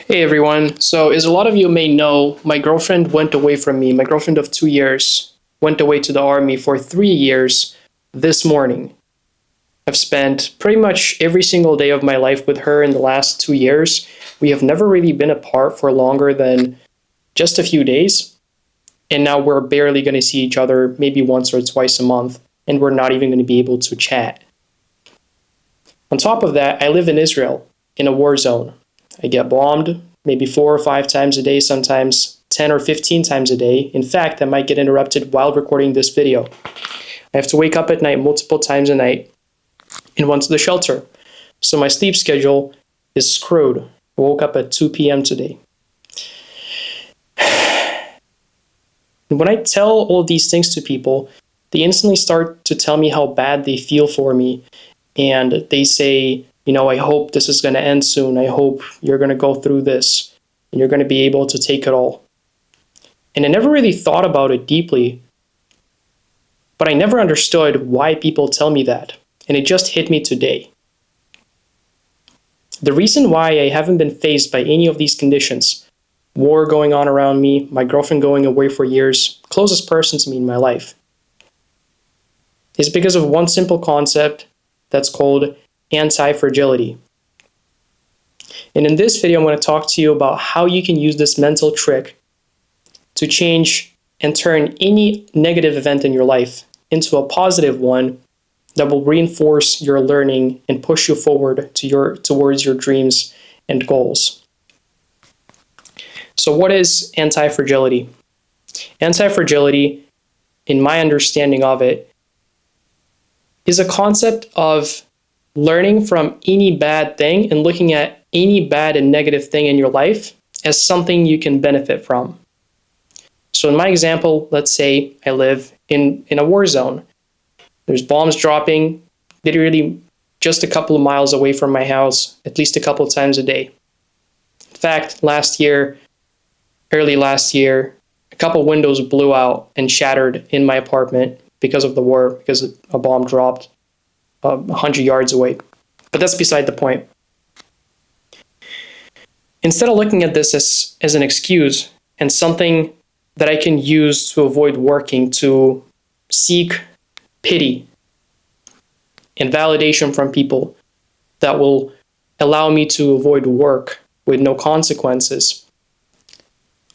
Hey everyone. So, as a lot of you may know, my girlfriend went away from me. My girlfriend of 2 years went away to the army for 3 years this morning. I've spent pretty much every single day of my life with her in the last 2 years. We have never really been apart for longer than just a few days. And now we're barely going to see each other maybe once or twice a month. And we're not even going to be able to chat. On top of that, I live in Israel in a war zone. I get bombed maybe 4 or 5 times a day, sometimes 10 or 15 times a day. In fact, I might get interrupted while recording this video. I have to wake up at night multiple times a night and went to the shelter. So my sleep schedule is screwed. I woke up at 2 p.m. today. And when I tell all these things to people, they instantly start to tell me how bad they feel for me. And they say, I hope this is going to end soon. I hope you're going to go through this and you're going to be able to take it all. And I never really thought about it deeply, but I never understood why people tell me that. And it just hit me today. The reason why I haven't been faced by any of these conditions, war going on around me, my girlfriend going away for years, closest person to me in my life, is because of one simple concept that's called anti-fragility. And in this video, I'm going to talk to you about how you can use this mental trick to change and turn any negative event in your life into a positive one that will reinforce your learning and push you forward towards your dreams and goals. So what is anti-fragility? Anti-fragility, in my understanding of it, is a concept of learning from any bad thing and looking at any bad and negative thing in your life as something you can benefit from. So in my example, let's say I live in a war zone. There's bombs dropping literally just a couple of miles away from my house, at least a couple of times a day. In fact, early last year, a couple windows blew out and shattered in my apartment because of the war, because a bomb dropped 100 yards away. But that's beside the point. Instead of looking at this as an excuse and something that I can use to avoid working, to seek pity and validation from people that will allow me to avoid work with no consequences,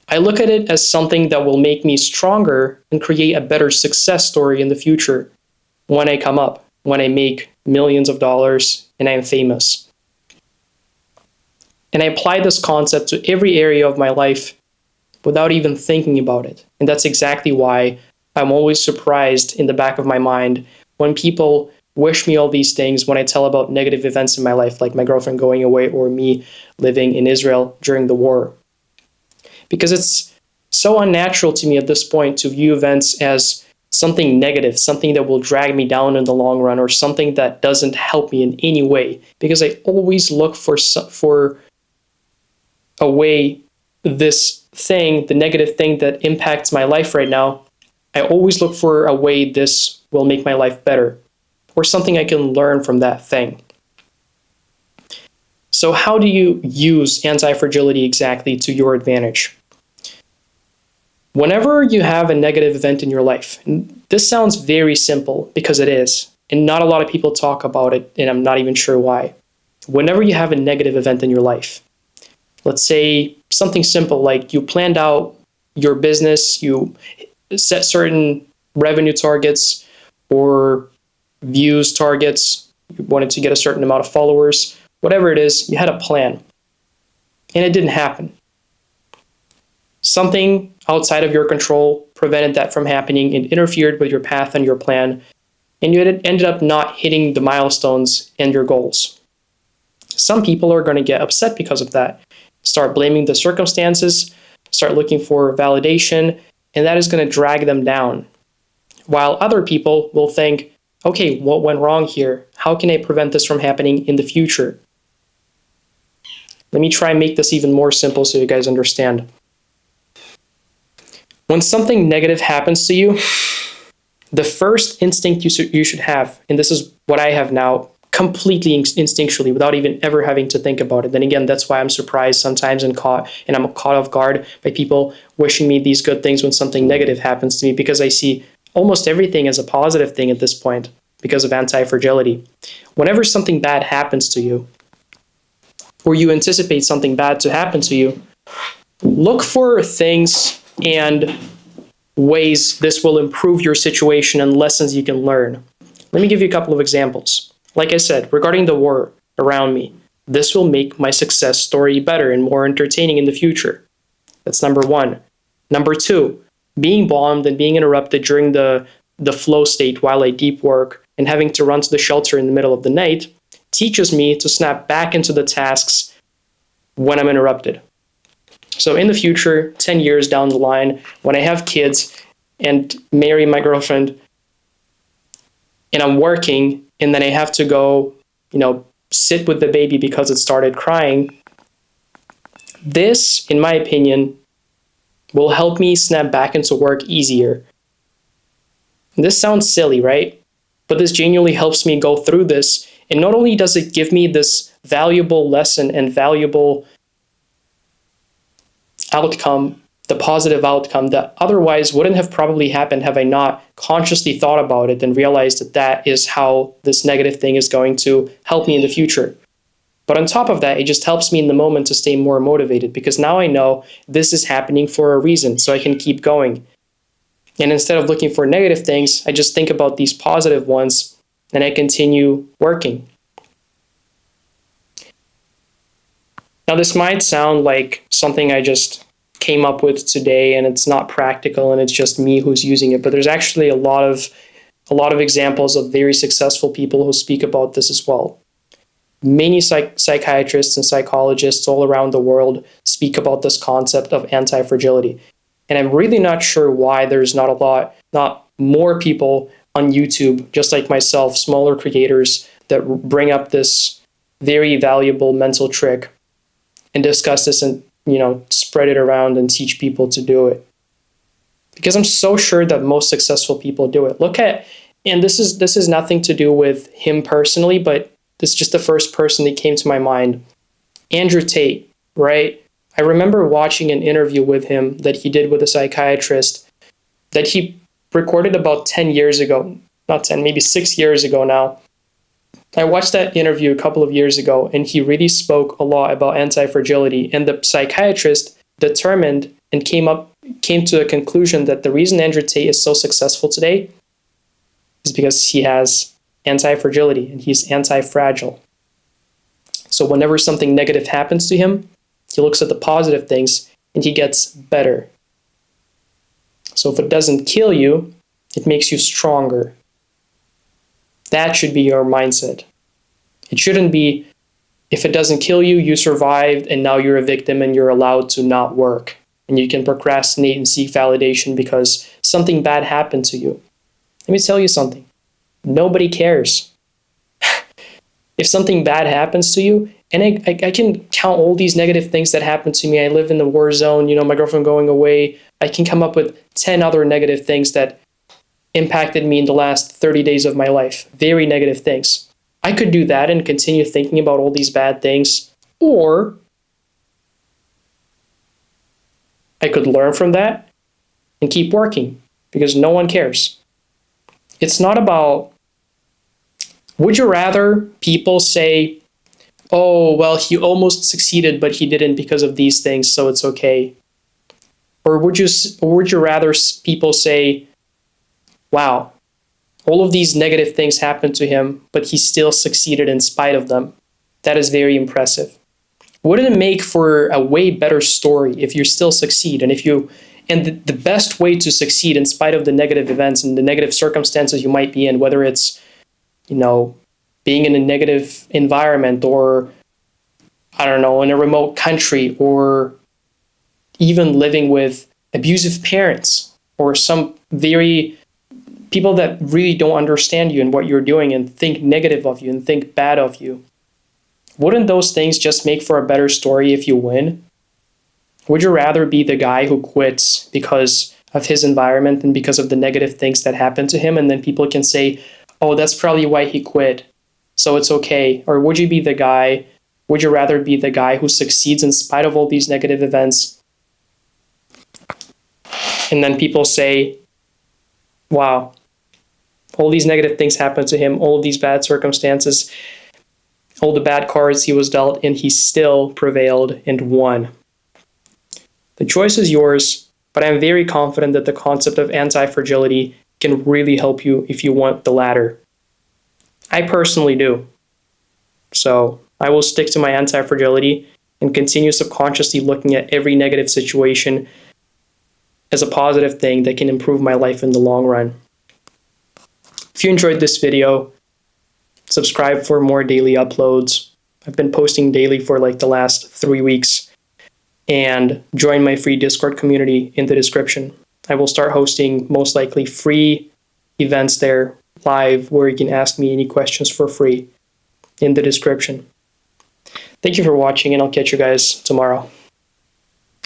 I look at it as something that will make me stronger and create a better success story in the future when I come up, when I make millions of dollars and I'm famous. And I apply this concept to every area of my life without even thinking about it. And that's exactly why I'm always surprised in the back of my mind when people wish me all these things when I tell about negative events in my life, like my girlfriend going away or me living in Israel during the war. Because it's so unnatural to me at this point to view events as something negative, something that will drag me down in the long run, or something that doesn't help me in any way. Because I always look for a way this thing, the negative thing that impacts my life right now, I always look for a way this will make my life better, or something I can learn from that thing. So how do you use anti-fragility exactly to your advantage? Whenever you have a negative event in your life, and this sounds very simple because it is, and not a lot of people talk about it, and I'm not even sure why. Whenever you have a negative event in your life, let's say something simple like you planned out your business, you set certain revenue targets or views targets, you wanted to get a certain amount of followers, whatever it is, you had a plan, and it didn't happen. Something outside of your control prevented that from happening and interfered with your path and your plan, and you ended up not hitting the milestones and your goals. Some people are going to get upset because of that, start blaming the circumstances, start looking for validation, and that is going to drag them down. While other people will think, okay, what went wrong here? How can I prevent this from happening in the future? Let me try and make this even more simple so you guys understand. When something negative happens to you, the first instinct you should have, and this is what I have now completely instinctually without even ever having to think about it. Then again, that's why I'm surprised sometimes and I'm caught off guard by people wishing me these good things when something negative happens to me, because I see almost everything as a positive thing at this point because of anti-fragility. Whenever something bad happens to you, or you anticipate something bad to happen to you, look for things and ways this will improve your situation and lessons you can learn. Let me give you a couple of examples. Like I said, regarding the war around me, this will make my success story better and more entertaining in the future. That's number one. Number two, being bombed and being interrupted during the flow state while I deep work and having to run to the shelter in the middle of the night teaches me to snap back into the tasks when I'm interrupted. So in the future, 10 years down the line, when I have kids and marry my girlfriend and I'm working and then I have to go, sit with the baby because it started crying, this, in my opinion, will help me snap back into work easier. This sounds silly, right? But this genuinely helps me go through this. And not only does it give me this valuable lesson and valuable outcome, the positive outcome that otherwise wouldn't have probably happened have I not consciously thought about it and realized that that is how this negative thing is going to help me in the future. But on top of that, it just helps me in the moment to stay more motivated, because now I know this is happening for a reason, so I can keep going. And instead of looking for negative things, I just think about these positive ones and I continue working. Now, this might sound like something I just came up with today and it's not practical and it's just me who's using it, but there's actually a lot of examples of very successful people who speak about this as well. Many psychiatrists and psychologists all around the world speak about this concept of anti-fragility. And I'm really not sure why there's not more people on YouTube, just like myself, smaller creators that bring up this very valuable mental trick and discuss this and, spread it around and teach people to do it. Because I'm so sure that most successful people do it. And this is nothing to do with him personally, but this is just the first person that came to my mind. Andrew Tate, right? I remember watching an interview with him that he did with a psychiatrist that he recorded about 10 years ago. Not 10, maybe 6 years ago now. I watched that interview a couple of years ago, and he really spoke a lot about anti-fragility. And the psychiatrist determined and came to a conclusion that the reason Andrew Tate is so successful today is because he has anti-fragility and he's anti-fragile. So whenever something negative happens to him, he looks at the positive things and he gets better. So if it doesn't kill you, it makes you stronger. That should be your mindset. It shouldn't be, if it doesn't kill you, you survived and now you're a victim and you're allowed to not work. And you can procrastinate and seek validation because something bad happened to you. Let me tell you something. Nobody cares. If something bad happens to you, and I can count all these negative things that happened to me. I live in the war zone, my girlfriend going away. I can come up with 10 other negative things that impacted me in the last 30 days of my life. Very negative things. I could do that and continue thinking about all these bad things, or I could learn from that and keep working because no one cares. It's not about, would you rather people say, oh, well, he almost succeeded, but he didn't because of these things, so it's okay? Or would you rather people say, wow, all of these negative things happened to him, but he still succeeded in spite of them? That is very impressive. Wouldn't it make for a way better story if you still succeed? And the best way to succeed in spite of the negative events and the negative circumstances you might be in, whether it's, being in a negative environment or, I don't know, in a remote country, or even living with abusive parents or some very people that really don't understand you and what you're doing and think negative of you and think bad of you. Wouldn't those things just make for a better story if you win? Would you rather be the guy who quits because of his environment and because of the negative things that happened to him, and then people can say, oh, that's probably why he quit, so it's okay? Or would you rather be the guy who succeeds in spite of all these negative events? And then people say, wow, all these negative things happened to him, all of these bad circumstances, all the bad cards he was dealt, and he still prevailed and won. The choice is yours, but I'm very confident that the concept of anti-fragility can really help you if you want the latter. I personally do. So I will stick to my anti-fragility and continue subconsciously looking at every negative situation as a positive thing that can improve my life in the long run. If you enjoyed this video, subscribe for more daily uploads. I've been posting daily for like the last 3 weeks. And join my free Discord community in the description. I will start hosting most likely free events there live where you can ask me any questions for free in the description. Thank you for watching, and I'll catch you guys tomorrow.